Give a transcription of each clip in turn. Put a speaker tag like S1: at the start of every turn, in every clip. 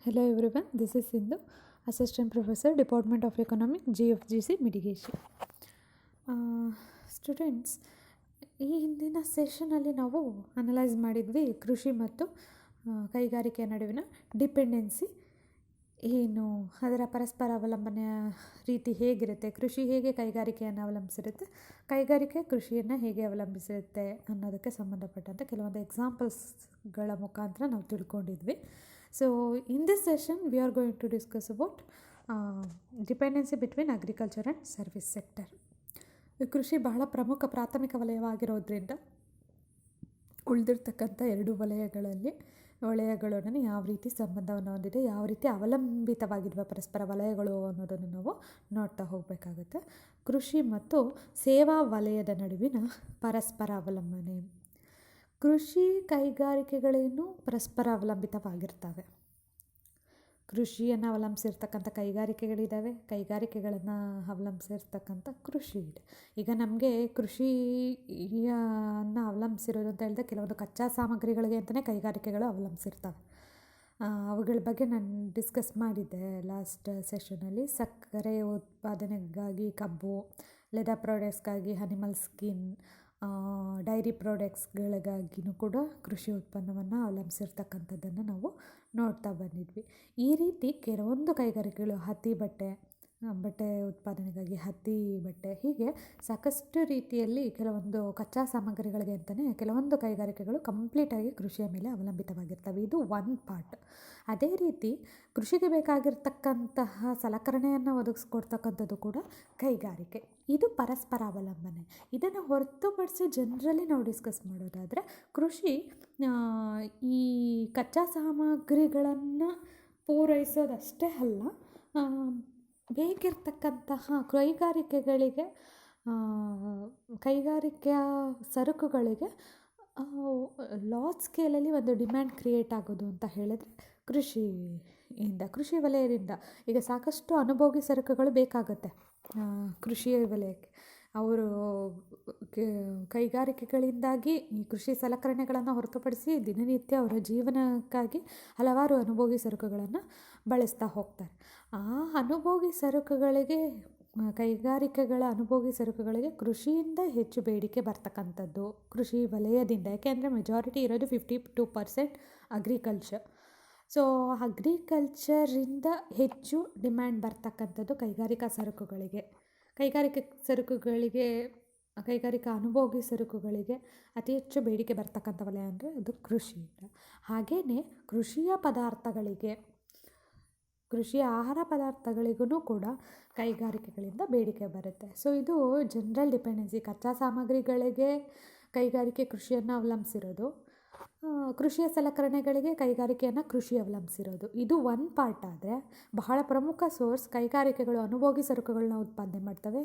S1: Hello everyone, this is Sindhu, Assistant Professor, Department of Economic, GFGC Mitigation. Students, ಈ ಹಿಂದಿನ ಸೆಷನಲ್ಲಿ ನಾವು analyse ಮಾಡಿದ್ವಿ ಕೃಷಿ ಮತ್ತು ಕೈಗಾರಿಕೆಯ ನಡುವಿನ ಡಿಪೆಂಡೆನ್ಸಿ ಏನು, ಅದರ ಪರಸ್ಪರ ಅವಲಂಬನೆಯ ರೀತಿ ಹೇಗಿರುತ್ತೆ, ಕೃಷಿ ಹೇಗೆ ಕೈಗಾರಿಕೆಯನ್ನು ಅವಲಂಬಿಸಿರುತ್ತೆ, ಕೈಗಾರಿಕೆ ಕೃಷಿಯನ್ನು ಹೇಗೆ ಅವಲಂಬಿಸಿರುತ್ತೆ ಅನ್ನೋದಕ್ಕೆ ಸಂಬಂಧಪಟ್ಟಂತೆ ಕೆಲವೊಂದು ಎಕ್ಸಾಂಪಲ್ಸ್ಗಳ ಮುಖಾಂತರ ನಾವು ತಿಳ್ಕೊಂಡಿದ್ವಿ. So in this session we are going to discuss about dependency between agriculture and service sector. ಕೃಷಿ ಬಹಳ ಪ್ರಮುಖ ಪ್ರಾಥಮಿಕ ವಲಯವಾಗಿರೋದ್ರಿಂದ ಉಳಿದಿರ್ತಕ್ಕಂಥ ಎರಡು ವಲಯಗಳೊಡನೆ ಯಾವ ರೀತಿ ಸಂಬಂಧವನ್ನು ಹೊಂದಿದೆ, ಯಾವ ರೀತಿ ಅವಲಂಬಿತವಾಗಿರುವ ಪರಸ್ಪರ ವಲಯಗಳು ಅನ್ನೋದನ್ನು ನಾವು ನೋಡ್ತಾ ಹೋಗಬೇಕಾಗುತ್ತೆ. ಕೃಷಿ ಮತ್ತು ಸೇವಾ ವಲಯದ ನಡುವಿನ ಪರಸ್ಪರ ಅವಲಂಬನೆ. ಕೃಷಿ ಕೈಗಾರಿಕೆಗಳೇನು ಪರಸ್ಪರ ಅವಲಂಬಿತವಾಗಿರ್ತವೆ. ಕೃಷಿಯನ್ನು ಅವಲಂಬಿಸಿರ್ತಕ್ಕಂಥ ಕೈಗಾರಿಕೆಗಳಿದ್ದಾವೆ, ಕೈಗಾರಿಕೆಗಳನ್ನು ಅವಲಂಬಿಸಿರ್ತಕ್ಕಂಥ ಕೃಷಿ ಇದೆ. ಈಗ ನಮಗೆ ಕೃಷಿಯನ್ನು ಅವಲಂಬಿಸಿರೋದು ಅಂತ ಹೇಳಿದ್ರೆ ಕೆಲವೊಂದು ಕಚ್ಚಾ ಸಾಮಗ್ರಿಗಳಿಗೆ ಅಂತಲೇ ಕೈಗಾರಿಕೆಗಳು ಅವಲಂಬಿಸಿರ್ತವೆ. ಅವುಗಳ ಬಗ್ಗೆ ನಾನು ಡಿಸ್ಕಸ್ ಮಾಡಿದ್ದೆ ಲಾಸ್ಟ್ ಸೆಷನಲ್ಲಿ. ಸಕ್ಕರೆ ಉತ್ಪಾದನೆಗಾಗಿ ಕಬ್ಬು, ಲೆದರ್ ಪ್ರಾಡಕ್ಟ್ಸ್ಗಾಗಿ ಅನಿಮಲ್ ಸ್ಕಿನ್, ಡೈರಿ ಪ್ರಾಡಕ್ಟ್ಸ್ಗಳಿಗಾಗಿಯೂ ಕೂಡ ಕೃಷಿ ಉತ್ಪನ್ನವನ್ನು ಅವಲಂಬಿಸಿರ್ತಕ್ಕಂಥದ್ದನ್ನು ನಾವು ನೋಡ್ತಾ ಬಂದಿದ್ವಿ. ಈ ರೀತಿ ಕೆಲವೊಂದು ಕೈಗಾರಿಕೆಗಳು ಬಟ್ಟೆ ಉತ್ಪಾದನೆಗಾಗಿ ಹತ್ತಿ ಬಟ್ಟೆ, ಹೀಗೆ ಸಾಕಷ್ಟು ರೀತಿಯಲ್ಲಿ ಕೆಲವೊಂದು ಕಚ್ಚಾ ಸಾಮಗ್ರಿಗಳಿಗೆ ಅಂತಲೇ ಕೆಲವೊಂದು ಕೈಗಾರಿಕೆಗಳು ಕಂಪ್ಲೀಟಾಗಿ ಕೃಷಿಯ ಮೇಲೆ ಅವಲಂಬಿತವಾಗಿರ್ತವೆ. ಇದು ಒಂದು ಪಾರ್ಟ್. ಅದೇ ರೀತಿ ಕೃಷಿಗೆ ಬೇಕಾಗಿರ್ತಕ್ಕಂತಹ ಸಲಕರಣೆಯನ್ನು ಒದಗಿಸ್ಕೊಡ್ತಕ್ಕಂಥದ್ದು ಕೂಡ ಕೈಗಾರಿಕೆ. ಇದು ಪರಸ್ಪರ ಅವಲಂಬನೆ. ಇದನ್ನು ಹೊರತುಪಡಿಸಿ ಜನರಲಿ ನಾವು ಡಿಸ್ಕಸ್ ಮಾಡೋದಾದರೆ ಕೃಷಿ ಈ ಕಚ್ಚಾ ಸಾಮಗ್ರಿಗಳನ್ನು ಪೂರೈಸೋದಷ್ಟೇ ಅಲ್ಲ, ಬೇಕಿರ್ತಕ್ಕಂತಹ ಕೈಗಾರಿಕೆಯ ಸರಕುಗಳಿಗೆ ಲಾರ್ಜ್ ಸ್ಕೇಲಲ್ಲಿ ಒಂದು ಡಿಮ್ಯಾಂಡ್ ಕ್ರಿಯೇಟ್ ಆಗೋದು ಅಂತ ಹೇಳಿದ್ರೆ ಕೃಷಿ ವಲಯದಿಂದ. ಈಗ ಸಾಕಷ್ಟು ಅನುಭೋಗಿ ಸರಕುಗಳು ಬೇಕಾಗುತ್ತೆ ಕೃಷಿ ವಲಯಕ್ಕೆ. ಅವರು ಕೈಗಾರಿಕೆಗಳಿಂದಾಗಿ ಈ ಕೃಷಿ ಸಲಕರಣೆಗಳನ್ನು ಹೊರತುಪಡಿಸಿ ದಿನನಿತ್ಯ ಅವರ ಜೀವನಕ್ಕಾಗಿ ಹಲವಾರು ಅನುಭೋಗಿ ಸರಕುಗಳನ್ನು ಬಳಸ್ತಾ ಹೋಗ್ತಾರೆ. ಆ ಅನುಭೋಗಿ ಸರಕುಗಳಿಗೆ, ಕೈಗಾರಿಕೆಗಳ ಅನುಭೋಗಿ ಸರಕುಗಳಿಗೆ ಕೃಷಿಯಿಂದ ಹೆಚ್ಚು ಬೇಡಿಕೆ ಬರ್ತಕ್ಕಂಥದ್ದು ಕೃಷಿ ವಲಯದಿಂದ. ಯಾಕೆಂದರೆ ಮೆಜಾರಿಟಿ ಇರೋದು 52% ಅಗ್ರಿಕಲ್ಚರ್. ಸೊ ಅಗ್ರಿಕಲ್ಚರಿಂದ ಹೆಚ್ಚು ಡಿಮ್ಯಾಂಡ್ ಬರ್ತಕ್ಕಂಥದ್ದು ಕೈಗಾರಿಕಾ ಅನುಭೋಗಿ ಸರಕುಗಳಿಗೆ ಅತಿ ಹೆಚ್ಚು ಬೇಡಿಕೆ ಬರ್ತಕ್ಕಂಥ ವಲಯ ಅಂದರೆ ಅದು ಕೃಷಿಯಿಂದ. ಹಾಗೆಯೇ ಕೃಷಿಯ ಆಹಾರ ಪದಾರ್ಥಗಳಿಗೂ ಕೂಡ ಕೈಗಾರಿಕೆಗಳಿಂದ ಬೇಡಿಕೆ ಬರುತ್ತೆ. ಸೊ ಇದು ಜನರಲ್ ಡಿಪೆಂಡೆನ್ಸಿ. ಕಚ್ಚಾ ಸಾಮಗ್ರಿಗಳಿಗೆ ಕೈಗಾರಿಕೆ ಕೃಷಿಯನ್ನು ಅವಲಂಬಿಸಿರೋದು, ಕೃಷಿಯ ಸಲಕರಣೆಗಳಿಗೆ ಕೈಗಾರಿಕೆಯನ್ನು ಕೃಷಿ ಅವಲಂಬಿಸಿರೋದು. ಇದು ಒಂದು ಪಾರ್ಟ್. ಆದರೆ ಬಹಳ ಪ್ರಮುಖ ಸೋರ್ಸ್ ಕೈಗಾರಿಕೆಗಳು ಅನುಭೋಗಿ ಸರಕುಗಳನ್ನ ಉತ್ಪಾದನೆ ಮಾಡ್ತವೆ,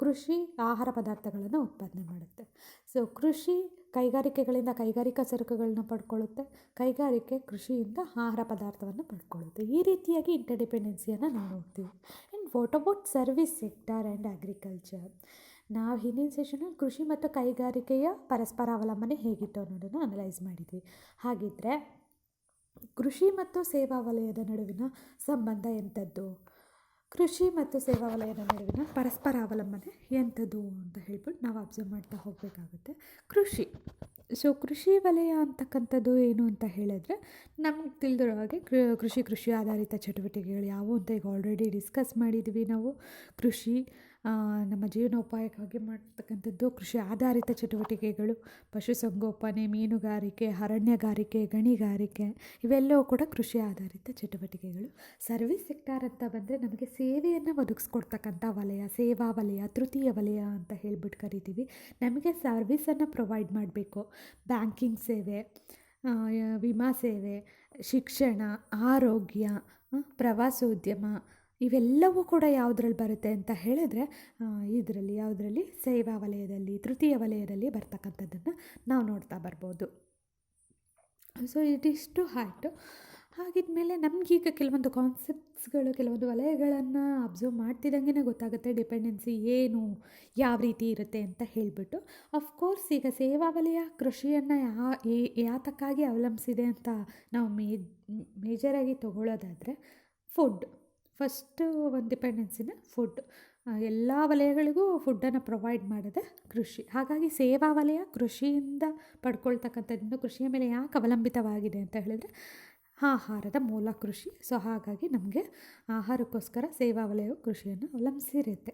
S1: ಕೃಷಿ ಆಹಾರ ಪದಾರ್ಥಗಳನ್ನು ಉತ್ಪಾದನೆ ಮಾಡುತ್ತೆ. ಸೊ ಕೃಷಿ ಕೈಗಾರಿಕೆಗಳಿಂದ ಕೈಗಾರಿಕಾ ಸರಕುಗಳನ್ನ ಪಡ್ಕೊಳ್ಳುತ್ತೆ, ಕೈಗಾರಿಕೆ ಕೃಷಿಯಿಂದ ಆಹಾರ ಪದಾರ್ಥವನ್ನು ಪಡ್ಕೊಳ್ಳುತ್ತೆ. ಈ ರೀತಿಯಾಗಿ ಇಂಟರ್ಡಿಪೆಂಡೆನ್ಸಿಯನ್ನು ನಾವು ನೋಡ್ತೀವಿ. And what about service sector and agriculture? ನಾವು ಹಿಂದಿನ ಸೆಷನಲ್ಲಿ ಕೃಷಿ ಮತ್ತು ಕೈಗಾರಿಕೆಯ ಪರಸ್ಪರ ಅವಲಂಬನೆ ಹೇಗಿತ್ತು ಅನ್ನೋದನ್ನು ಅನಲೈಸ್ ಮಾಡಿದ್ವಿ. ಹಾಗಿದ್ದರೆ ಕೃಷಿ ಮತ್ತು ಸೇವಾ ವಲಯದ ನಡುವಿನ ಸಂಬಂಧ ಎಂಥದ್ದು? ಕೃಷಿ ಮತ್ತು ಸೇವಾ ವಲಯದ ನಡುವಿನ ಪರಸ್ಪರ ಅವಲಂಬನೆ ಎಂಥದ್ದು ಅಂತ ಹೇಳ್ಬಿಟ್ಟು ನಾವು ಅಬ್ಸರ್ವ್ ಮಾಡ್ತಾ ಹೋಗಬೇಕಾಗುತ್ತೆ. ಕೃಷಿ ವಲಯ ಅಂತಕ್ಕಂಥದ್ದು ಏನು ಅಂತ ಹೇಳಿದ್ರೆ, ನಮ್ಗೆ ತಿಳಿದಿರೋ ಹಾಗೆ ಕೃಷಿ ಆಧಾರಿತ ಚಟುವಟಿಕೆಗಳು ಯಾವುವು ಅಂತ ಈಗ ಆಲ್ರೆಡಿ ಡಿಸ್ಕಸ್ ಮಾಡಿದ್ವಿ ನಾವು. ಕೃಷಿ ನಮ್ಮ ಜೀವನೋಪಾಯಕ್ಕಾಗಿ ಮಾಡ್ತಕ್ಕಂಥದ್ದು ಕೃಷಿ ಆಧಾರಿತ ಚಟುವಟಿಕೆಗಳು. ಪಶುಸಂಗೋಪನೆ, ಮೀನುಗಾರಿಕೆ, ಅರಣ್ಯಗಾರಿಕೆ, ಗಣಿಗಾರಿಕೆ ಇವೆಲ್ಲವೂ ಕೂಡ ಕೃಷಿ ಆಧಾರಿತ ಚಟುವಟಿಕೆಗಳು. ಸರ್ವಿಸ್ ಸೆಕ್ಟಾರ್ ಅಂತ ಬಂದರೆ ನಮಗೆ ಸೇವೆಯನ್ನು ಒದಗಿಸ್ಕೊಡ್ತಕ್ಕಂಥ ವಲಯ, ಸೇವಾ ವಲಯ, ತೃತೀಯ ವಲಯ ಅಂತ ಹೇಳ್ಬಿಟ್ಟು ಕರಿತೀವಿ. ನಮಗೆ ಸರ್ವಿಸನ್ನು ಪ್ರೊವೈಡ್ ಮಾಡಬೇಕು. ಬ್ಯಾಂಕಿಂಗ್ ಸೇವೆ, ವಿಮಾ ಸೇವೆ, ಶಿಕ್ಷಣ, ಆರೋಗ್ಯ, ಪ್ರವಾಸೋದ್ಯಮ ಇವೆಲ್ಲವೂ ಕೂಡ ಯಾವುದ್ರಲ್ಲಿ ಬರುತ್ತೆ ಅಂತ ಹೇಳಿದ್ರೆ ಯಾವುದರಲ್ಲಿ ಸೇವಾ ವಲಯದಲ್ಲಿ, ತೃತೀಯ ವಲಯದಲ್ಲಿ ಬರ್ತಕ್ಕಂಥದ್ದನ್ನು ನಾವು ನೋಡ್ತಾ ಬರ್ಬೋದು. ಸೊ ಇದಿಷ್ಟು ಆಯಿತು. ಹಾಗಿದ್ಮೇಲೆ ನಮಗೀಗ ಕೆಲವೊಂದು ಕಾನ್ಸೆಪ್ಟ್ಸ್ಗಳು, ಕೆಲವೊಂದು ವಲಯಗಳನ್ನು ಅಬ್ಸರ್ವ್ ಮಾಡ್ತಿದ್ದಂಗೆ ಗೊತ್ತಾಗುತ್ತೆ ಡಿಪೆಂಡೆನ್ಸಿ ಏನು, ಯಾವ ರೀತಿ ಇರುತ್ತೆ ಅಂತ ಹೇಳಿಬಿಟ್ಟು. ಅಫ್ಕೋರ್ಸ್ ಈಗ ಸೇವಾ ವಲಯ ಕೃಷಿಯನ್ನು ಯಾತಕ್ಕಾಗಿ ಅವಲಂಬಿಸಿದೆ ಅಂತ ನಾವು ಮೇಜರಾಗಿ ತಗೊಳ್ಳೋದಾದರೆ, ಫುಡ್ ಫಸ್ಟು ಒಂದು ಡಿಪೆಂಡೆನ್ಸಿನ ಫುಡ್. ಎಲ್ಲ ವಲಯಗಳಿಗೂ ಫುಡ್ಡನ್ನು ಪ್ರೊವೈಡ್ ಮಾಡೋದೇ ಕೃಷಿ. ಹಾಗಾಗಿ ಸೇವಾ ವಲಯ ಕೃಷಿಯಿಂದ ಪಡ್ಕೊಳ್ತಕ್ಕಂಥದ್ದು, ಕೃಷಿಯ ಮೇಲೆ ಯಾಕೆ ಅವಲಂಬಿತವಾಗಿದೆ ಅಂತ ಹೇಳಿದರೆ ಆಹಾರದ ಮೂಲ ಕೃಷಿ. ಸೊ ಹಾಗಾಗಿ ನಮಗೆ ಆಹಾರಕ್ಕೋಸ್ಕರ ಸೇವಾ ವಲಯವು ಕೃಷಿಯನ್ನು ಅವಲಂಬಿಸಿರುತ್ತೆ.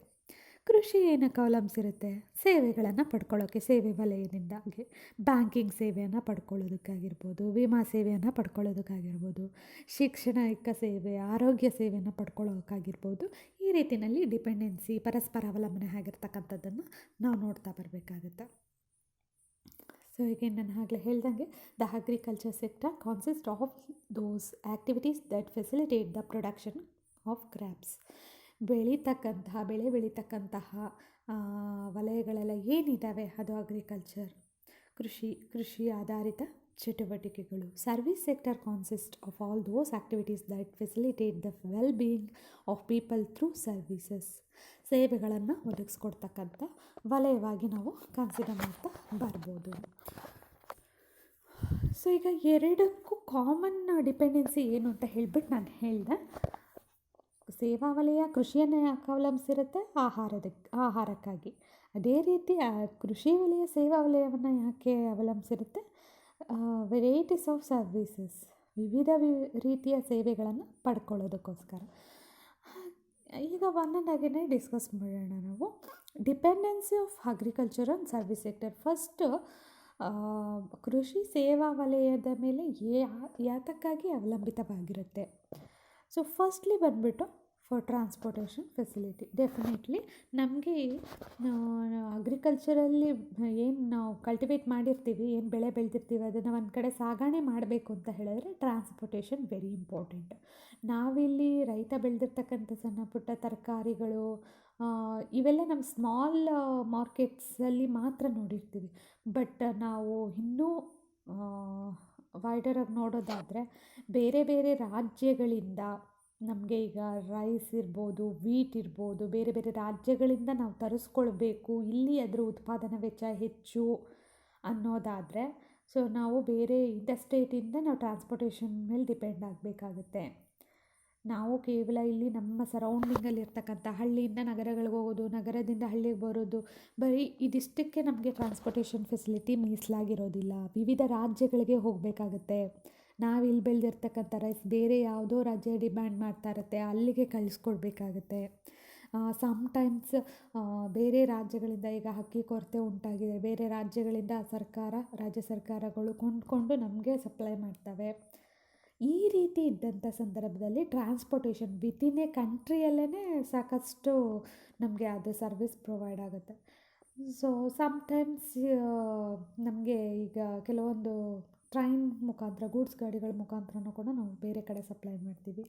S1: ಕೃಷಿ ಏನಕ್ಕೆ ಅವಲಂಬಿಸಿರುತ್ತೆ? ಸೇವೆಗಳನ್ನು ಪಡ್ಕೊಳ್ಳೋಕ್ಕೆ, ಸೇವೆ ವಲಯದಿಂದಾಗಿ ಬ್ಯಾಂಕಿಂಗ್ ಸೇವೆಯನ್ನು ಪಡ್ಕೊಳ್ಳೋದಕ್ಕಾಗಿರ್ಬೋದು, ವಿಮಾ ಸೇವೆಯನ್ನು ಪಡ್ಕೊಳ್ಳೋದಕ್ಕಾಗಿರ್ಬೋದು, ಶಿಕ್ಷಣಿಕ ಸೇವೆ, ಆರೋಗ್ಯ ಸೇವೆಯನ್ನು ಪಡ್ಕೊಳ್ಳೋಕ್ಕಾಗಿರ್ಬೋದು. ಈ ರೀತಿಯಲ್ಲಿ ಡಿಪೆಂಡೆನ್ಸಿ, ಪರಸ್ಪರ ಅವಲಂಬನೆ ಆಗಿರ್ತಕ್ಕಂಥದ್ದನ್ನು ನಾವು ನೋಡ್ತಾ ಬರಬೇಕಾಗುತ್ತೆ. ಸೊ ಈಗ ನಾನು ಆಗಲೇ ಹೇಳ್ದಂಗೆ, the agriculture sector ಕಾನ್ಸಿಸ್ಟ್ of those activities that facilitate the production of crops. ಬೆಳೆ ಬೆಳೀತಕ್ಕಂತಹ ವಲಯಗಳೆಲ್ಲ ಏನಿದ್ದಾವೆ ಅದು ಅಗ್ರಿಕಲ್ಚರ್, ಕೃಷಿ ಆಧಾರಿತ ಚಟುವಟಿಕೆಗಳು. Service sector ಕಾನ್ಸಿಸ್ಟ್ of all those activities that facilitate the well being of people through services. ಸೇವೆಗಳನ್ನು ಒದಗಿಸ್ಕೊಡ್ತಕ್ಕಂಥ ವಲಯವಾಗಿ ನಾವು ಕನ್ಸಿಡರ್ ಮಾಡ್ತಾ ಬರ್ಬೋದು. ಸೊ ಈಗ ಎರಡಕ್ಕೂ ಕಾಮನ್ ಡಿಪೆಂಡೆನ್ಸಿ ಏನು ಅಂತ ಹೇಳ್ಬಿಟ್ಟು ನಾನು ಹೇಳಿದೆ. ಸೇವಾ ವಲಯ ಕೃಷಿಯನ್ನು ಯಾಕೆ ಅವಲಂಬಿಸಿರುತ್ತೆ? ಆಹಾರಕ್ಕಾಗಿ. ಅದೇ ರೀತಿ ಕೃಷಿ ವಲಯ ಸೇವಾ ವಲಯವನ್ನು ಯಾಕೆ ಅವಲಂಬಿಸಿರುತ್ತೆ? ವೆರೈಟೀಸ್ ಆಫ್ ಸರ್ವೀಸಸ್, ವಿವಿಧ ರೀತಿಯ ಸೇವೆಗಳನ್ನು ಪಡ್ಕೊಳ್ಳೋದಕ್ಕೋಸ್ಕರ. ಈಗ ಒಂದೊಂದಾಗಿಯೇ ಡಿಸ್ಕಸ್ ಮಾಡೋಣ ನಾವು. Dependency of agriculture on service sector. First ಕೃಷಿ ಸೇವಾ ವಲಯದ ಮೇಲೆ ಯಾತಕ್ಕಾಗಿ ಅವಲಂಬಿತವಾಗಿರುತ್ತೆ? ಸೊ ಫಸ್ಟ್ಲಿ ಬಂದುಬಿಟ್ಟು ಫಾರ್ ಟ್ರಾನ್ಸ್ಪೋರ್ಟೇಷನ್ ಫೆಸಿಲಿಟಿ. ಡೆಫಿನೆಟ್ಲಿ ನಮಗೆ ಅಗ್ರಿಕಲ್ಚರಲ್ಲಿ ಏನು ನಾವು ಕಲ್ಟಿವೇಟ್ ಮಾಡಿರ್ತೀವಿ, ಏನು ಬೆಳೆ ಬೆಳೆದಿರ್ತೀವಿ, ಅದನ್ನು ಒಂದು ಕಡೆ ಸಾಗಣೆ ಮಾಡಬೇಕು ಅಂತ ಹೇಳಿದ್ರೆ ಟ್ರಾನ್ಸ್ಪೋರ್ಟೇಷನ್ ವೆರಿ ಇಂಪಾರ್ಟೆಂಟ್. ನಾವಿಲ್ಲಿ ರೈತ ಬೆಳೆದಿರ್ತಕ್ಕಂಥ ಸಣ್ಣ ಪುಟ್ಟ ತರಕಾರಿಗಳು ಇವೆಲ್ಲ ನಮ್ಮ ಸ್ಮಾಲ್ ಮಾರ್ಕೆಟ್ಸಲ್ಲಿ ಮಾತ್ರ ನೋಡಿರ್ತೀವಿ. ಬಟ್ ನಾವು ಇನ್ನೂ ವೈಡರಾಗಿ ನೋಡೋದಾದರೆ ಬೇರೆ ಬೇರೆ ರಾಜ್ಯಗಳಿಂದ ನಮಗೆ ಈಗ ರೈಸ್ ಇರ್ಬೋದು, ವೀಟ್ ಇರ್ಬೋದು, ಬೇರೆ ಬೇರೆ ರಾಜ್ಯಗಳಿಂದ ನಾವು ತರಿಸ್ಕೊಳ್ಬೇಕು, ಇಲ್ಲಿ ಅದರ ಉತ್ಪಾದನಾ ವೆಚ್ಚ ಹೆಚ್ಚು ಅನ್ನೋದಾದರೆ, ಸೊ ನಾವು ಬೇರೆ ಇಂಟರ್ಸ್ಟೇಟಿಂದ ನಾವು ಟ್ರಾನ್ಸ್ಪೋರ್ಟೇಷನ್ ಮೇಲೆ ಡಿಪೆಂಡ್ ಆಗಬೇಕಾಗುತ್ತೆ. ನಾವು ಕೇವಲ ಇಲ್ಲಿ ನಮ್ಮ ಸರೌಂಡಿಂಗಲ್ಲಿ ಇರ್ತಕ್ಕಂಥ ಹಳ್ಳಿಯಿಂದ ನಗರಗಳಿಗೆ ಹೋಗೋದು, ನಗರದಿಂದ ಹಳ್ಳಿಗೆ ಬರೋದು, ಬರೀ ಇದಿಷ್ಟಕ್ಕೆ ನಮಗೆ ಟ್ರಾನ್ಸ್ಪೋರ್ಟೇಷನ್ ಫೆಸಿಲಿಟಿ ಮೀಸಲಾಗಿರೋದಿಲ್ಲ. ವಿವಿಧ ರಾಜ್ಯಗಳಿಗೆ ಹೋಗಬೇಕಾಗತ್ತೆ. ನಾವಿಲ್ಲಿ ಬೆಳೆದಿರ್ತಕ್ಕಂಥ ರೈಸ್ ಬೇರೆ ಯಾವುದೋ ರಾಜ್ಯ ಡಿಮ್ಯಾಂಡ್ ಮಾಡ್ತಾ ಇರುತ್ತೆ, ಅಲ್ಲಿಗೆ ಕಳಿಸ್ಕೊಡ್ಬೇಕಾಗತ್ತೆ. ಸಮ್ಟೈಮ್ಸ್ ಬೇರೆ ರಾಜ್ಯಗಳಿಂದ ಈಗ ಅಕ್ಕಿ ಕೊರತೆ ಉಂಟಾಗಿದೆ, ಬೇರೆ ರಾಜ್ಯಗಳಿಂದ ರಾಜ್ಯ ಸರ್ಕಾರಗಳು ಕೊಂಡ್ಕೊಂಡು ನಮಗೆ ಸಪ್ಲೈ ಮಾಡ್ತವೆ. ಈ ರೀತಿ ಇದ್ದಂಥ ಸಂದರ್ಭದಲ್ಲಿ ಟ್ರಾನ್ಸ್ಪೋರ್ಟೇಷನ್ ವಿತಿನ್ ಎ ಕಂಟ್ರಿಯಲ್ಲೇ ಸಾಕಷ್ಟು ನಮಗೆ ಅದು ಸರ್ವಿಸ್ ಪ್ರೊವೈಡ್ ಆಗುತ್ತೆ. ಸೊ ಸಮ್ಟೈಮ್ಸ್ ನಮಗೆ ಈಗ ಕೆಲವೊಂದು ಟ್ರೈನ್ ಮುಖಾಂತರ, ಗೂಡ್ಸ್ ಗಾಡಿಗಳ ಮುಖಾಂತರನೂ ಕೂಡ ನಾವು ಬೇರೆ ಕಡೆ ಸಪ್ಲೈ ಮಾಡ್ತೀವಿ.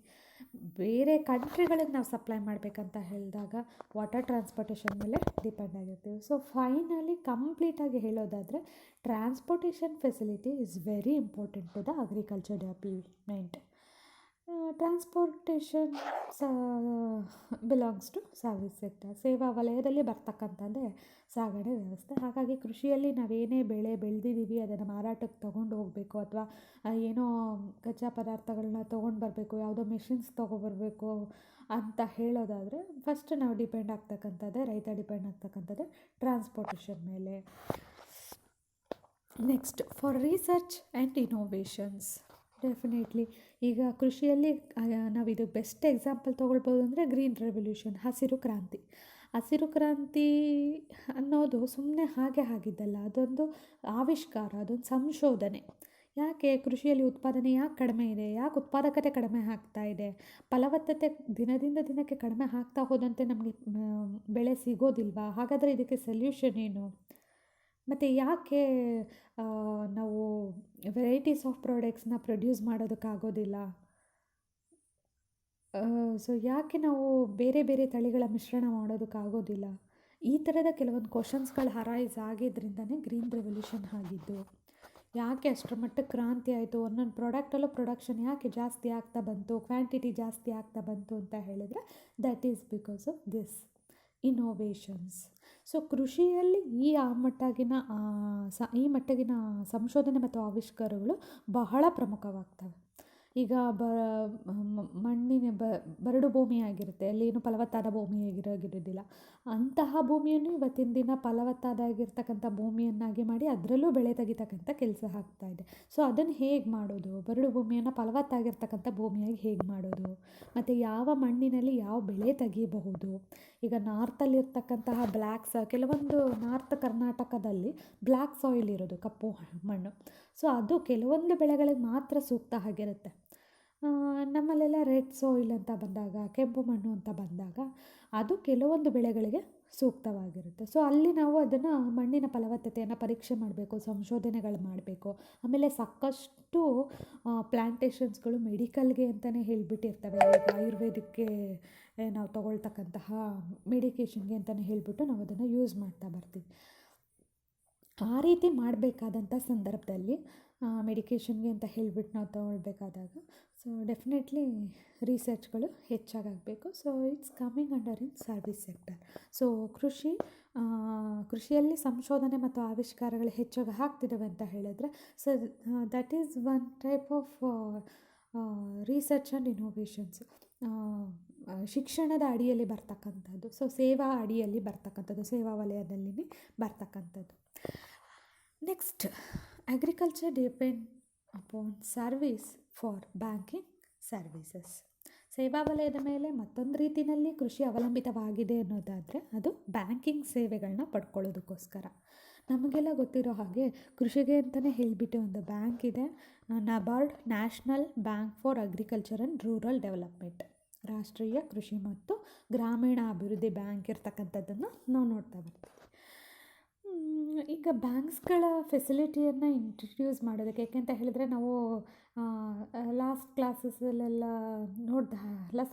S1: ಬೇರೆ ಕಂಟ್ರಿಗಳಿಗೆ ನಾವು ಸಪ್ಲೈ ಮಾಡಬೇಕಂತ ಹೇಳಿದಾಗ ವಾಟರ್ ಟ್ರಾನ್ಸ್ಪೋರ್ಟೇಷನ್ ಮೇಲೆ ಡಿಪೆಂಡ್ ಆಗಿರ್ತೀವಿ. ಸೊ ಫೈನಲಿ ಕಂಪ್ಲೀಟಾಗಿ ಹೇಳೋದಾದರೆ transportation facility is very important to the agriculture development. Transportation belongs to service sector. ಸೇವಾ ವಲಯದಲ್ಲಿ ಬರ್ತಕ್ಕಂಥದ್ದೇ ಸಾಗಣೆ ವ್ಯವಸ್ಥೆ. ಹಾಗಾಗಿ ಕೃಷಿಯಲ್ಲಿ ನಾವೇನೇ ಬೆಳೆ ಬೆಳೆದಿದ್ದೀವಿ ಅದನ್ನು ಮಾರಾಟಕ್ಕೆ ತೊಗೊಂಡು ಹೋಗಬೇಕು, ಅಥವಾ ಏನೋ ಕಚ್ಚಾ ಪದಾರ್ಥಗಳನ್ನ ತೊಗೊಂಡು ಬರಬೇಕು, ಯಾವುದೋ ಮೆಷಿನ್ಸ್ ತೊಗೊಬರ್ಬೇಕು ಅಂತ ಹೇಳೋದಾದರೆ ಫಸ್ಟ್ ನಾವು ಡಿಪೆಂಡ್ ಆಗ್ತಕ್ಕಂಥದ್ದೇ, ರೈತ ಡಿಪೆಂಡ್ ಆಗ್ತಕ್ಕಂಥದ್ದೇ ಟ್ರಾನ್ಸ್ಪೋರ್ಟೇಷನ್ ಮೇಲೆ. Next, for research and innovations. Definitely ಈಗ ಕೃಷಿಯಲ್ಲಿ ನಾವು ಇದು ಬೆಸ್ಟ್ ಎಕ್ಸಾಂಪಲ್ ತೊಗೊಳ್ಬೋದು ಅಂದರೆ ಗ್ರೀನ್ ರೆವಲ್ಯೂಷನ್, ಹಸಿರು ಕ್ರಾಂತಿ. ಹಸಿರು ಕ್ರಾಂತಿ ಅನ್ನೋದು ಸುಮ್ಮನೆ ಹಾಗೆ ಆಗಿದ್ದಲ್ಲ, ಅದೊಂದು ಆವಿಷ್ಕಾರ, ಅದೊಂದು ಸಂಶೋಧನೆ. ಯಾಕೆ ಕೃಷಿಯಲ್ಲಿ ಉತ್ಪಾದನೆ ಯಾಕೆ ಕಡಿಮೆ ಇದೆ, ಯಾಕೆ ಉತ್ಪಾದಕತೆ ಕಡಿಮೆ ಆಗ್ತಾ ಇದೆ, ಫಲವತ್ತತೆ ದಿನದಿಂದ ದಿನಕ್ಕೆ ಕಡಿಮೆ ಆಗ್ತಾ ಹೋದಂತೆ ನಮಗೆ ಬೆಳೆ ಸಿಗೋದಿಲ್ವಾ? ಹಾಗಾದರೆ ಇದಕ್ಕೆ ಸೊಲ್ಯೂಷನ್ ಏನು? ಮತ್ತು ಯಾಕೆ ನಾವು ವೆರೈಟೀಸ್ ಆಫ್ ಪ್ರಾಡಕ್ಟ್ಸ್ನ ಪ್ರೊಡ್ಯೂಸ್ ಮಾಡೋದಕ್ಕಾಗೋದಿಲ್ಲ? ಸೊ ಯಾಕೆ ನಾವು ಬೇರೆ ಬೇರೆ ತಳಿಗಳ ಮಿಶ್ರಣ ಮಾಡೋದಕ್ಕಾಗೋದಿಲ್ಲ? ಈ ಥರದ ಕೆಲವೊಂದು ಕ್ವಶನ್ಸ್ಗಳು ಅರೈಸ್ ಆಗಿದ್ದರಿಂದನೇ ಗ್ರೀನ್ ರೆವಲ್ಯೂಷನ್ ಆಗಿದ್ದು. ಯಾಕೆ ಅಷ್ಟರ ಮಟ್ಟಕ್ಕೆ ಕ್ರಾಂತಿ ಆಯಿತು, ಒಂದೊಂದು ಪ್ರಾಡಕ್ಟಲ್ಲೂ ಪ್ರೊಡಕ್ಷನ್ ಯಾಕೆ ಜಾಸ್ತಿ ಆಗ್ತಾ ಬಂತು, ಕ್ವಾಂಟಿಟಿ ಜಾಸ್ತಿ ಆಗ್ತಾ ಬಂತು ಅಂತ ಹೇಳಿದರೆ that is because of this innovations. So ಕೃಷಿಯಲ್ಲಿ ಈ ಮಟ್ಟಿಗಿನ ಸಂಶೋಧನೆ ಮತ್ತು ಆವಿಷ್ಕಾರಗಳು ಬಹಳ ಪ್ರಮುಖವಾಗ್ತವೆ. ಈಗ ಮಣ್ಣಿನ ಬರಡು ಭೂಮಿ ಆಗಿರುತ್ತೆ, ಅಲ್ಲಿ ಏನು ಫಲವತ್ತಾದ ಭೂಮಿ ಆಗಿರೋದಿಲ್ಲ. ಅಂತಹ ಭೂಮಿಯನ್ನು ಇವತ್ತಿನ ದಿನ ಫಲವತ್ತಾದಾಗಿರ್ತಕ್ಕಂಥ ಭೂಮಿಯನ್ನಾಗಿ ಮಾಡಿ ಅದರಲ್ಲೂ ಬೆಳೆ ತೆಗಿತಕ್ಕಂಥ ಕೆಲಸ ಆಗ್ತಾಯಿದೆ. ಸೊ ಅದನ್ನು ಹೇಗೆ ಮಾಡೋದು, ಬರಡು ಭೂಮಿಯನ್ನು ಫಲವತ್ತಾಗಿರ್ತಕ್ಕಂಥ ಭೂಮಿಯಾಗಿ ಹೇಗೆ ಮಾಡೋದು, ಮತ್ತು ಯಾವ ಮಣ್ಣಿನಲ್ಲಿ ಯಾವ ಬೆಳೆ ತೆಗಿಬಹುದು. ಈಗ ನಾರ್ತಲ್ಲಿರ್ತಕ್ಕಂತಹ ಕೆಲವೊಂದು ನಾರ್ತ್ ಕರ್ನಾಟಕದಲ್ಲಿ ಬ್ಲ್ಯಾಕ್ ಸಾಯಿಲ್ ಇರೋದು, ಕಪ್ಪು ಮಣ್ಣು. ಸೊ ಅದು ಕೆಲವೊಂದು ಬೆಳೆಗಳಿಗೆ ಮಾತ್ರ ಸೂಕ್ತ ಆಗಿರುತ್ತೆ. ನಮ್ಮಲ್ಲೆಲ್ಲ ರೆಡ್ ಸಾಯಿಲ್ ಅಂತ ಬಂದಾಗ, ಕೆಂಪು ಮಣ್ಣು ಅಂತ ಬಂದಾಗ ಅದು ಕೆಲವೊಂದು ಬೆಳೆಗಳಿಗೆ ಸೂಕ್ತವಾಗಿರುತ್ತೆ. ಸೊ ಅಲ್ಲಿ ನಾವು ಅದನ್ನು ಮಣ್ಣಿನ ಫಲವತ್ತತೆಯನ್ನು ಪರೀಕ್ಷೆ ಮಾಡಬೇಕು, ಸಂಶೋಧನೆಗಳು ಮಾಡಬೇಕು. ಆಮೇಲೆ ಸಾಕಷ್ಟು ಪ್ಲ್ಯಾಂಟೇಷನ್ಸ್ಗಳು ಮೆಡಿಕಲ್ಗೆ ಅಂತಲೇ ಹೇಳಿಬಿಟ್ಟಿರ್ತವೆ. ಈಗ ಆಯುರ್ವೇದಕ್ಕೆ ನಾವು ತೊಗೊಳ್ತಕ್ಕಂತಹ ಮೆಡಿಕೇಷನ್ಗೆ ಅಂತಲೇ ಹೇಳಿಬಿಟ್ಟು ನಾವು ಅದನ್ನು ಯೂಸ್ ಮಾಡ್ತಾ ಬರ್ತೀವಿ. ಆ ರೀತಿ ಮಾಡಬೇಕಾದಂಥ ಸಂದರ್ಭದಲ್ಲಿ ಮೆಡಿಕೇಷನ್ಗೆ ಅಂತ ಹೇಳಿಬಿಟ್ಟು ನಾವು ತೊಗೊಳ್ಬೇಕಾದಾಗ ಸೊ ಡೆಫಿನೆಟ್ಲಿ ರಿಸರ್ಚ್ಗಳು ಹೆಚ್ಚಾಗಬೇಕು. So it's coming under in service sector. So ಕೃಷಿಯಲ್ಲಿ ಸಂಶೋಧನೆ ಮತ್ತು ಆವಿಷ್ಕಾರಗಳು ಹೆಚ್ಚಾಗಿ ಆಗ್ತಿದ್ದಾವೆ ಅಂತ ಹೇಳಿದ್ರೆ so that is one type of research and innovations. ಶಿಕ್ಷಣದ ಅಡಿಯಲ್ಲಿ ಬರ್ತಕ್ಕಂಥದ್ದು, ಸೊ ಸೇವಾ ಅಡಿಯಲ್ಲಿ ಬರ್ತಕ್ಕಂಥದ್ದು, ಸೇವಾ ವಲಯದಲ್ಲಿ ಬರ್ತಕ್ಕಂಥದ್ದು. Next, agriculture depend upon service for banking services. ಸೇವಾ ವಲಯದ ಮೇಲೆ ಮತ್ತೊಂದು ರೀತಿಯಲ್ಲಿ ಕೃಷಿ ಅವಲಂಬಿತವಾಗಿದೆ ಅನ್ನೋದಾದರೆ ಅದು ಬ್ಯಾಂಕಿಂಗ್ ಸೇವೆಗಳನ್ನ ಪಡ್ಕೊಳ್ಳೋದಕ್ಕೋಸ್ಕರ. ನಮಗೆಲ್ಲ ಗೊತ್ತಿರೋ ಹಾಗೆ ಕೃಷಿಗೆ ಅಂತಲೇ ಹೇಳಿಬಿಟ್ಟು ಒಂದು ಬ್ಯಾಂಕ್ ಇದೆ, NABARD, national bank for agriculture and rural development, ರಾಷ್ಟ್ರೀಯ ಕೃಷಿ ಮತ್ತು ಗ್ರಾಮೀಣ ಅಭಿವೃದ್ಧಿ ಬ್ಯಾಂಕ್ ಇರ್ತಕ್ಕಂಥದ್ದನ್ನು ನಾವು ನೋಡ್ತಾ ಬರ್ತೀವಿ. ಈಗ ಬ್ಯಾಂಕ್ಸ್ಗಳ ಫೆಸಿಲಿಟಿಯನ್ನು ಇಂಟ್ರಡ್ಯೂಸ್ ಮಾಡೋದಕ್ಕೆ, ಯಾಕೆಂತ ಹೇಳಿದರೆ ನಾವು ಲಾಸ್ಟ್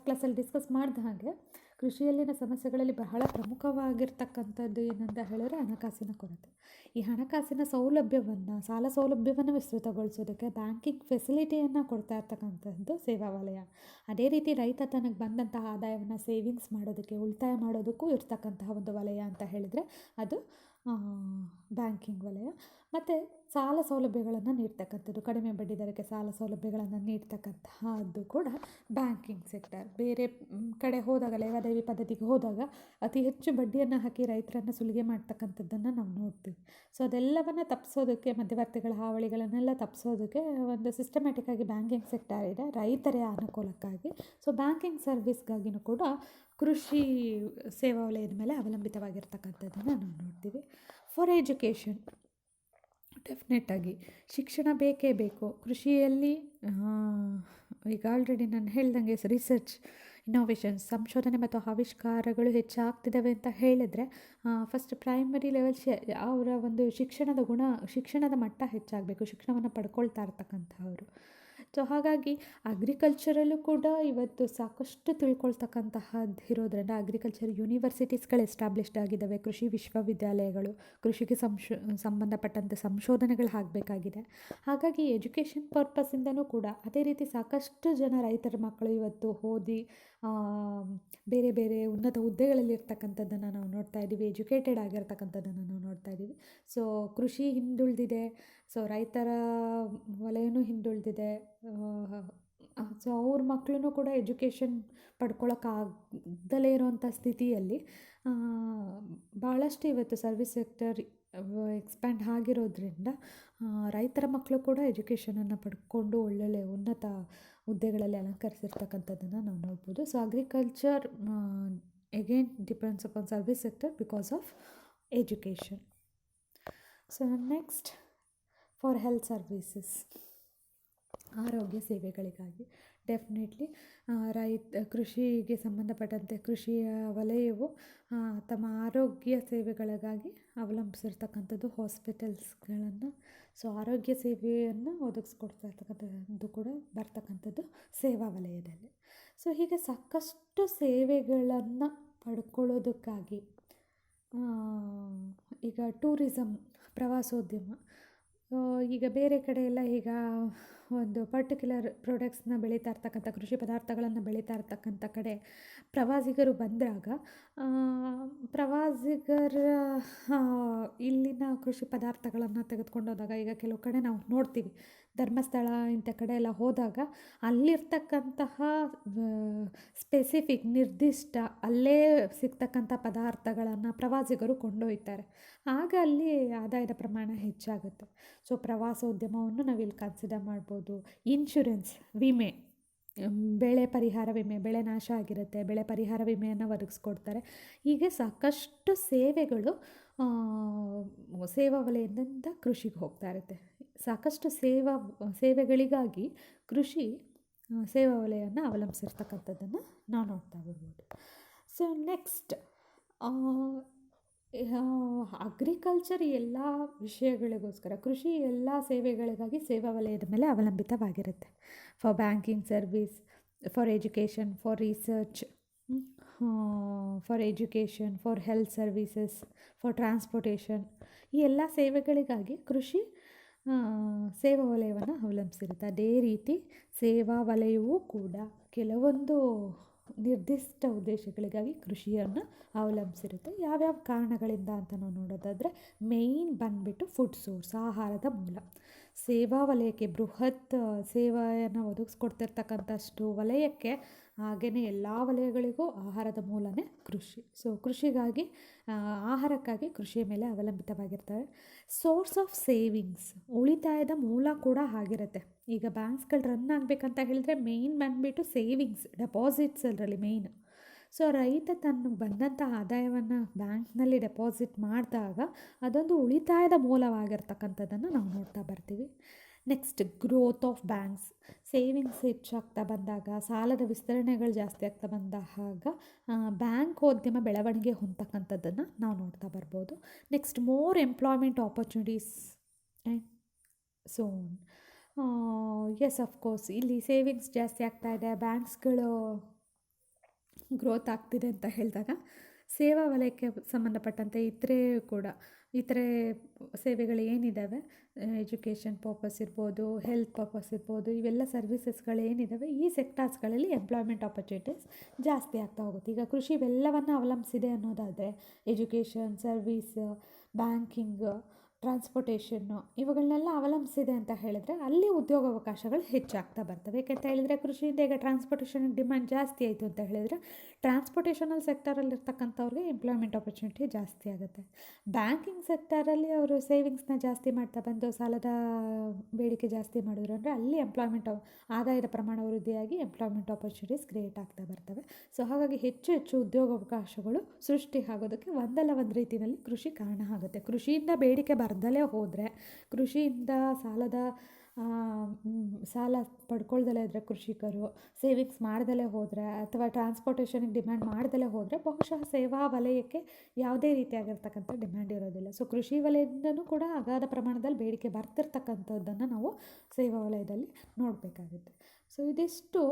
S1: ಕ್ಲಾಸಲ್ಲಿ ಡಿಸ್ಕಸ್ ಮಾಡಿದ ಹಾಗೆ ಕೃಷಿಯಲ್ಲಿನ ಸಮಸ್ಯೆಗಳಲ್ಲಿ ಬಹಳ ಪ್ರಮುಖವಾಗಿರ್ತಕ್ಕಂಥದ್ದು ಏನಂತ ಹೇಳಿದ್ರೆ ಹಣಕಾಸಿನ ಕೊರತೆ. ಈ ಹಣಕಾಸಿನ ಸಾಲ ಸೌಲಭ್ಯವನ್ನು ವಿಸ್ತೃತಗೊಳಿಸೋದಕ್ಕೆ ಬ್ಯಾಂಕಿಂಗ್ ಫೆಸಿಲಿಟಿಯನ್ನು ಕೊಡ್ತಾ ಇರ್ತಕ್ಕಂಥದ್ದು ಸೇವಾ ವಲಯ. ಅದೇ ರೀತಿ ರೈತ ತನಗೆ ಬಂದಂತಹ ಆದಾಯವನ್ನು ಸೇವಿಂಗ್ಸ್ ಮಾಡೋದಕ್ಕೆ, ಉಳಿತಾಯ ಮಾಡೋದಕ್ಕೂ ಇರ್ತಕ್ಕಂತಹ ಒಂದು ವಲಯ ಅಂತ ಹೇಳಿದರೆ ಅದು ಬ್ಯಾಂಕಿಂಗ್ ವಲಯ. ಮತ್ತು ಸಾಲ ಸೌಲಭ್ಯಗಳನ್ನು ನೀಡ್ತಕ್ಕಂಥದ್ದು, ಕಡಿಮೆ ಬಡ್ಡಿ ದರಕ್ಕೆ ಸಾಲ ಸೌಲಭ್ಯಗಳನ್ನು ನೀಡ್ತಕ್ಕಂತಹದ್ದು ಕೂಡ ಬ್ಯಾಂಕಿಂಗ್ ಸೆಕ್ಟರ್. ಬೇರೆ ಕಡೆ ಹೋದಾಗ, ಲೇವಾದೇವಿ ಪದ್ಧತಿಗೆ ಹೋದಾಗ ಅತಿ ಹೆಚ್ಚು ಬಡ್ಡಿಯನ್ನು ಹಾಕಿ ರೈತರನ್ನು ಸುಲಿಗೆ ಮಾಡ್ತಕ್ಕಂಥದ್ದನ್ನು ನಾವು ನೋಡ್ತೀವಿ. ಸೊ ಅದೆಲ್ಲವನ್ನು ತಪ್ಪಿಸೋದಕ್ಕೆ, ಮಧ್ಯವರ್ತಿಗಳ ಹಾವಳಿಗಳನ್ನೆಲ್ಲ ತಪ್ಪಿಸೋದಕ್ಕೆ ಒಂದು ಸಿಸ್ಟಮ್ಯಾಟಿಕ್ಕಾಗಿ ಬ್ಯಾಂಕಿಂಗ್ ಸೆಕ್ಟರ್ ಇದೆ, ರೈತರ ಅನುಕೂಲಕ್ಕಾಗಿ. ಸೊ ಬ್ಯಾಂಕಿಂಗ್ ಸರ್ವಿಸ್ಗಾಗಿಯೂ ಕೂಡ ಕೃಷಿ ಸೇವಾ ವಲಯದ ಮೇಲೆ ಅವಲಂಬಿತವಾಗಿರ್ತಕ್ಕಂಥದ್ದನ್ನು ನಾವು ನೋಡ್ತೀವಿ. ಫಾರ್ ಎಜುಕೇಷನ್, ಡೆಫಿನೆಟ್ಟಾಗಿ ಶಿಕ್ಷಣ ಬೇಕೇ ಬೇಕು ಕೃಷಿಯಲ್ಲಿ. ಈಗ ಆಲ್ರೆಡಿ ನಾನು ಹೇಳ್ದಂಗೆ ರಿಸರ್ಚ್, ಇನೋವೇಷನ್ಸ್, ಸಂಶೋಧನೆ ಮತ್ತು ಆವಿಷ್ಕಾರಗಳು ಹೆಚ್ಚಾಗ್ತಿದ್ದಾವೆ ಅಂತ ಹೇಳಿದರೆ ಫಸ್ಟ್ ಪ್ರೈಮರಿ ಲೆವೆಲ್ ಅವರ ಒಂದು ಶಿಕ್ಷಣದ ಮಟ್ಟ ಹೆಚ್ಚಾಗಬೇಕು, ಶಿಕ್ಷಣವನ್ನು ಪಡ್ಕೊಳ್ತಾ ಇರ್ತಕ್ಕಂಥವ್ರು. ಸೊ ಹಾಗಾಗಿ ಅಗ್ರಿಕಲ್ಚರಲ್ಲೂ ಕೂಡ ಇವತ್ತು ಸಾಕಷ್ಟು ತಿಳ್ಕೊಳ್ತಕ್ಕಂತಹದ್ದು ಇರೋದ್ರಿಂದ ಅಗ್ರಿಕಲ್ಚರ್ ಯೂನಿವರ್ಸಿಟೀಸ್ಗಳು ಎಸ್ಟಾಬ್ಲಿಷ್ಡ್ ಆಗಿದ್ದಾವೆ, ಕೃಷಿ ವಿಶ್ವವಿದ್ಯಾಲಯಗಳು, ಕೃಷಿಗೆ ಸಂಬಂಧಪಟ್ಟಂತೆ ಸಂಶೋಧನೆಗಳು ಆಗಬೇಕಾಗಿದೆ. ಹಾಗಾಗಿ ಎಜುಕೇಷನ್ ಪರ್ಪಸ್ಸಿಂದನೂ ಕೂಡ ಅದೇ ರೀತಿ ಸಾಕಷ್ಟು ಜನ ರೈತರ ಮಕ್ಕಳು ಇವತ್ತು ಓದಿ ಬೇರೆ ಬೇರೆ ಉನ್ನತ ಹುದ್ದೆಗಳಲ್ಲಿ ಇರ್ತಕ್ಕಂಥದ್ದನ್ನು ನಾವು ನೋಡ್ತಾ ಇದ್ದೀವಿ, ಎಜುಕೇಟೆಡ್ ಆಗಿರ್ತಕ್ಕಂಥದ್ದನ್ನು ನಾವು ನೋಡ್ತಾ ಇದ್ದೀವಿ. ಸೊ ಕೃಷಿ ಹಿಂದುಳಿದಿದೆ, ಸೊ ರೈತರ ವಲಯನೂ ಹಿಂದುಳಿದಿದೆ. ಸೊ ಅವ್ರ ಮಕ್ಕಳೂ ಕೂಡ ಎಜುಕೇಷನ್ ಪಡ್ಕೊಳ್ಳೋಕ್ಕಾಗ್ದಲೇ ಇರೋವಂಥ ಸ್ಥಿತಿಯಲ್ಲಿ ಭಾಳಷ್ಟು ಇವತ್ತು ಸರ್ವಿಸ್ ಸೆಕ್ಟರ್ ಎಕ್ಸ್ಪ್ಯಾಂಡ್ ಆಗಿರೋದ್ರಿಂದ ರೈತರ ಮಕ್ಕಳು ಕೂಡ ಎಜುಕೇಷನನ್ನು ಪಡ್ಕೊಂಡು ಒಳ್ಳೊಳ್ಳೆ ಉನ್ನತ ಹುದ್ದೆಗಳಲ್ಲಿ ಅಲಂಕರಿಸಿರ್ತಕ್ಕಂಥದ್ದನ್ನು ನಾವು ನೋಡ್ಬೋದು. So agriculture again depends upon service sector because of education. So next, for health services, ಆರೋಗ್ಯ ಸೇವೆಗಳಿಗಾಗಿ ಡೆಫಿನೆಟ್ಲಿ ಕೃಷಿಗೆ ಸಂಬಂಧಪಟ್ಟಂತೆ ಕೃಷಿಯ ವಲಯವು ತಮ್ಮ ಆರೋಗ್ಯ ಸೇವೆಗಳಿಗಾಗಿ ಅವಲಂಬಿಸಿರ್ತಕ್ಕಂಥದ್ದು ಹಾಸ್ಪಿಟಲ್ಸ್ಗಳನ್ನು. ಸೊ ಆರೋಗ್ಯ ಸೇವೆಯನ್ನು ಒದಗಿಸ್ಕೊಡ್ತಾ ಇರ್ತಕ್ಕಂಥದ್ದು ಕೂಡ ಬರ್ತಕ್ಕಂಥದ್ದು ಸೇವಾ ವಲಯದಲ್ಲಿ. ಸೊ ಹೀಗೆ ಸಾಕಷ್ಟು ಸೇವೆಗಳನ್ನು ಪಡ್ಕೊಳ್ಳೋದಕ್ಕಾಗಿ ಈಗ ಟೂರಿಸಮ್, ಪ್ರವಾಸೋದ್ಯಮ, ಈಗ ಬೇರೆ ಕಡೆ ಎಲ್ಲ ಈಗ ಒಂದು ಪರ್ಟಿಕ್ಯುಲರ್ ಪ್ರಾಡಕ್ಟ್ಸ್ನ ಬೆಳೀತಾ ಇರ್ತಕ್ಕಂಥ ಕೃಷಿ ಪದಾರ್ಥಗಳನ್ನು ಬೆಳೀತಾ ಇರ್ತಕ್ಕಂಥ ಕಡೆ ಪ್ರವಾಸಿಗರು ಬಂದಾಗ ಪ್ರವಾಸಿಗರ ಇಲ್ಲಿನ ಕೃಷಿ ಪದಾರ್ಥಗಳನ್ನು ತೆಗೆದುಕೊಂಡು ಹೋದಾಗ ಈಗ ಕೆಲವು ಕಡೆ ನಾವು ನೋಡ್ತೀವಿ, ಧರ್ಮಸ್ಥಳ ಇಂಥ ಕಡೆ ಎಲ್ಲ ಹೋದಾಗ ಅಲ್ಲಿರ್ತಕ್ಕಂತಹ ಸ್ಪೆಸಿಫಿಕ್ ನಿರ್ದಿಷ್ಟ ಅಲ್ಲೇ ಸಿಗ್ತಕ್ಕಂಥ ಪದಾರ್ಥಗಳನ್ನು ಪ್ರವಾಸಿಗರು ಕೊಂಡೊಯ್ತಾರೆ. ಆಗ ಅಲ್ಲಿ ಆದಾಯದ ಪ್ರಮಾಣ ಹೆಚ್ಚಾಗುತ್ತೆ. ಸೊ ಪ್ರವಾಸೋದ್ಯಮವನ್ನು ನಾವಿಲ್ಲಿ ಕನ್ಸಿಡರ್ ಮಾಡ್ಬೋದು. ಇನ್ಶೂರೆನ್ಸ್, ವಿಮೆ, ಬೆಳೆ ಪರಿಹಾರ ವಿಮೆ, ಬೆಳೆ ನಾಶ ಆಗಿರುತ್ತೆ, ಬೆಳೆ ಪರಿಹಾರ ವಿಮೆಯನ್ನು ಒದಗಿಸ್ಕೊಡ್ತಾರೆ. ಹೀಗೆ ಸಾಕಷ್ಟು ಸೇವೆಗಳು ಸೇವಾ ವಲಯದಿಂದ ಕೃಷಿಗೆ ಹೋಗ್ತಾ ಇರುತ್ತೆ. ಸಾಕಷ್ಟು ಸೇವೆಗಳಿಗಾಗಿ ಕೃಷಿ ಸೇವಾ ವಲಯವನ್ನು ಅವಲಂಬಿಸಿರ್ತಕ್ಕಂಥದ್ದನ್ನು ನಾವು ನೋಡ್ತಾ ಬರ್ಬೋದು. ಸೊ ನೆಕ್ಸ್ಟ್, ಅಗ್ರಿಕಲ್ಚರ್ ಎಲ್ಲ ವಿಷಯಗಳಿಗೋಸ್ಕರ ಕೃಷಿ ಎಲ್ಲ ಸೇವೆಗಳಿಗಾಗಿ ಸೇವಾ ವಲಯದ ಮೇಲೆ ಅವಲಂಬಿತವಾಗಿರುತ್ತೆ. For banking service, for education, for research, for education, for health services, for transportation, ಈ ಎಲ್ಲ ಸೇವೆಗಳಿಗಾಗಿ ಕೃಷಿ ಸೇವಾ ವಲಯವನ್ನು ಅವಲಂಬಿಸಿರುತ್ತೆ. ಅದೇ ರೀತಿ ಸೇವಾ ವಲಯವೂ ಕೂಡ ಕೆಲವೊಂದು ನಿರ್ದಿಷ್ಟ ಉದ್ದೇಶಗಳಿಗಾಗಿ ಕೃಷಿಯನ್ನು ಅವಲಂಬಿಸಿರುತ್ತೆ. ಯಾವ್ಯಾವ ಕಾರಣಗಳಿಂದ ಅಂತ ನಾವು ನೋಡೋದಾದರೆ, ಮೇಯ್ನ್ ಬಂದುಬಿಟ್ಟು ಫುಡ್ ಸೋರ್ಸ್, ಆಹಾರದ ಮೂಲ. ಸೇವಾ ವಲಯಕ್ಕೆ ಬೃಹತ್ ಸೇವೆಯನ್ನು ಒದಗಿಸ್ಕೊಡ್ತಿರ್ತಕ್ಕಂಥಷ್ಟು ವಲಯಕ್ಕೆ ಹಾಗೆಯೇ ಎಲ್ಲ ವಲಯಗಳಿಗೂ ಆಹಾರದ ಮೂಲನೇ ಕೃಷಿ. ಸೊ ಕೃಷಿಗಾಗಿ, ಆಹಾರಕ್ಕಾಗಿ ಕೃಷಿಯ ಮೇಲೆ ಅವಲಂಬಿತವಾಗಿರ್ತಾರೆ. ಸೋರ್ಸ್ ಆಫ್ ಸೇವಿಂಗ್ಸ್, ಉಳಿತಾಯದ ಮೂಲ ಕೂಡ ಆಗಿರುತ್ತೆ. ಈಗ ಬ್ಯಾಂಕ್ಸ್ಗಳು ರನ್ ಆಗಬೇಕಂತ ಹೇಳಿದ್ರೆ ಮೇಯ್ನ್ ಬಂದುಬಿಟ್ಟು ಸೇವಿಂಗ್ಸ್, ಡೆಪಾಸಿಟ್ಸ್ ಅದರಲ್ಲಿ ಮೇಯ್ನ್. ಸೊ ರೈತ ತನ್ನ ಬಂದಂಥ ಆದಾಯವನ್ನು ಬ್ಯಾಂಕ್ನಲ್ಲಿ ಡೆಪಾಸಿಟ್ ಮಾಡಿದಾಗ ಅದೊಂದು ಉಳಿತಾಯದ ಮೂಲವಾಗಿರ್ತಕ್ಕಂಥದ್ದನ್ನು ನಾವು ನೋಡ್ತಾ ಬರ್ತೀವಿ. Next, growth of banks, savings ಹೆಚ್ಚಾಗ್ತಾ ಬಂದಾಗ, ಸಾಲದ ವಿಸ್ತರಣೆಗಳು ಜಾಸ್ತಿ ಆಗ್ತಾ ಬಂದಾಗ ಬ್ಯಾಂಕೋದ್ಯಮ ಬೆಳವಣಿಗೆ ಹೊಂದತಕ್ಕಂಥದ್ದನ್ನು ನಾವು ನೋಡ್ತಾ ಬರ್ಬೋದು. Next, more employment opportunities and so yes of course ಇಲ್ಲಿ ಸೇವಿಂಗ್ಸ್ ಜಾಸ್ತಿ ಆಗ್ತಾಯಿದೆ, ಬ್ಯಾಂಕ್ಸ್ಗಳು ಗ್ರೋತ್ ಆಗ್ತಿದೆ ಅಂತ ಹೇಳಿದಾಗ ಸೇವಾ ವಲಯಕ್ಕೆ ಸಂಬಂಧಪಟ್ಟಂತೆ ಇತರೆ ಸೇವೆಗಳು ಏನಿದ್ದಾವೆ, ಎಜುಕೇಷನ್ ಪರ್ಪಸ್ ಇರ್ಬೋದು, ಹೆಲ್ತ್ ಪರ್ಪಸ್ ಇರ್ಬೋದು, ಇವೆಲ್ಲ ಸರ್ವಿಸಸ್ಗಳು ಏನಿದ್ದಾವೆ ಈ ಸೆಕ್ಟಾರ್ಸ್ಗಳಲ್ಲಿ ಎಂಪ್ಲಾಯ್ಮೆಂಟ್ ಆಪರ್ಚುನಿಟೀಸ್ ಜಾಸ್ತಿ ಆಗ್ತಾ ಹೋಗುತ್ತೆ. ಈಗ ಕೃಷಿ ಇವೆಲ್ಲವನ್ನು ಅವಲಂಬಿಸಿದೆ ಅನ್ನೋದಾದರೆ ಎಜುಕೇಷನ್, ಸರ್ವೀಸ್, ಬ್ಯಾಂಕಿಂಗ್, ಟ್ರಾನ್ಸ್ಪೋರ್ಟೇಷನ್ನು ಇವುಗಳನ್ನೆಲ್ಲ ಅವಲಂಬಿಸಿದೆ ಅಂತ ಹೇಳಿದ್ರೆ ಅಲ್ಲಿ ಉದ್ಯೋಗಾವಕಾಶಗಳು ಹೆಚ್ಚಾಗ್ತಾ ಬರ್ತವೆ. ಯಾಕೆಂತ ಹೇಳಿದರೆ ಕೃಷಿಯಿಂದ ಈಗ ಟ್ರಾನ್ಸ್ಪೋರ್ಟೇಷನ್ಗೆ ಡಿಮ್ಯಾಂಡ್ ಜಾಸ್ತಿ ಆಯಿತು ಅಂತ ಹೇಳಿದರೆ ಟ್ರಾನ್ಸ್ಪೋರ್ಟೇಷನಲ್ ಸೆಕ್ಟರಲ್ಲಿರ್ತಕ್ಕಂಥವ್ರಿಗೆ ಎಂಪ್ಲಾಯ್ಮೆಂಟ್ ಆಪರ್ಚುನಿಟಿ ಜಾಸ್ತಿ ಆಗುತ್ತೆ. ಬ್ಯಾಂಕಿಂಗ್ ಸೆಕ್ಟರಲ್ಲಿ ಅವರು ಸೇವಿಂಗ್ಸ್ನ ಜಾಸ್ತಿ ಮಾಡ್ತಾ ಬಂದು ಸಾಲದ ಬೇಡಿಕೆ ಜಾಸ್ತಿ ಮಾಡಿದ್ರು ಅಂದರೆ ಅಲ್ಲಿ ಆದಾಯದ ಪ್ರಮಾಣ ವೃದ್ಧಿಯಾಗಿ ಎಂಪ್ಲಾಯ್ಮೆಂಟ್ ಆಪರ್ಚುನಿಟೀಸ್ ಕ್ರಿಯೇಟ್ ಆಗ್ತಾ ಬರ್ತವೆ. ಸೊ ಹಾಗಾಗಿ ಹೆಚ್ಚು ಉದ್ಯೋಗಾವಕಾಶಗಳು ಸೃಷ್ಟಿ ಆಗೋದಕ್ಕೆ ಒಂದಲ್ಲ ಒಂದು ರೀತಿಯಲ್ಲಿ ಕೃಷಿ ಕಾರಣ ಆಗುತ್ತೆ. ಕೃಷಿಯಿಂದ ಬೇಡಿಕೆ ಬರ್ದಲೇ ಹೋದರೆ, ಕೃಷಿಯಿಂದ ಸಾಲ ಪಡ್ಕೊಳ್ದಲೇ ಇದ್ದರೆ ಕೃಷಿಕರು, ಸೇವಿಂಗ್ಸ್ ಮಾಡ್ದಲೇ ಹೋದರೆ ಅಥವಾ ಟ್ರಾನ್ಸ್ಪೋರ್ಟೇಷನ್ಗೆ ಡಿಮ್ಯಾಂಡ್ ಮಾಡ್ದಲೇ ಹೋದರೆ ಬಹುಶಃ ಸೇವಾ ವಲಯಕ್ಕೆ ಯಾವುದೇ ರೀತಿಯಾಗಿರ್ತಕ್ಕಂಥ ಡಿಮ್ಯಾಂಡ್ ಇರೋದಿಲ್ಲ. ಸೊ ಕೃಷಿ ವಲಯದಿಂದನೂ ಕೂಡ ಅಗಾಧ ಪ್ರಮಾಣದಲ್ಲಿ ಬೇಡಿಕೆ ಬರ್ತಿರ್ತಕ್ಕಂಥದ್ದನ್ನು ನಾವು ಸೇವಾ ವಲಯದಲ್ಲಿ ನೋಡಬೇಕಾಗುತ್ತೆ. ಸೊ ಇದಿಷ್ಟು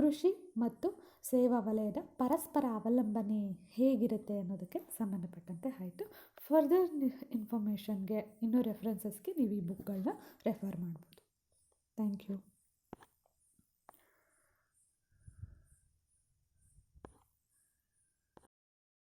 S1: ಕೃಷಿ ಮತ್ತು ಸೇವಾ ವಲಯದ ಪರಸ್ಪರ ಅವಲಂಬನೆ ಹೇಗಿರುತ್ತೆ ಅನ್ನೋದಕ್ಕೆ ಸಂಬಂಧಪಟ್ಟಂತೆ ಆಯಿತು. ಫರ್ದರ್ ಇನ್ಫಾರ್ಮೇಷನ್ಗೆ ಇನ್ನೂ ರೆಫರೆನ್ಸಸ್ಗೆ ನೀವು ಈ ಬುಕ್ಗಳನ್ನ ರೆಫರ್ ಮಾಡ್ಬೋದು. Thank you.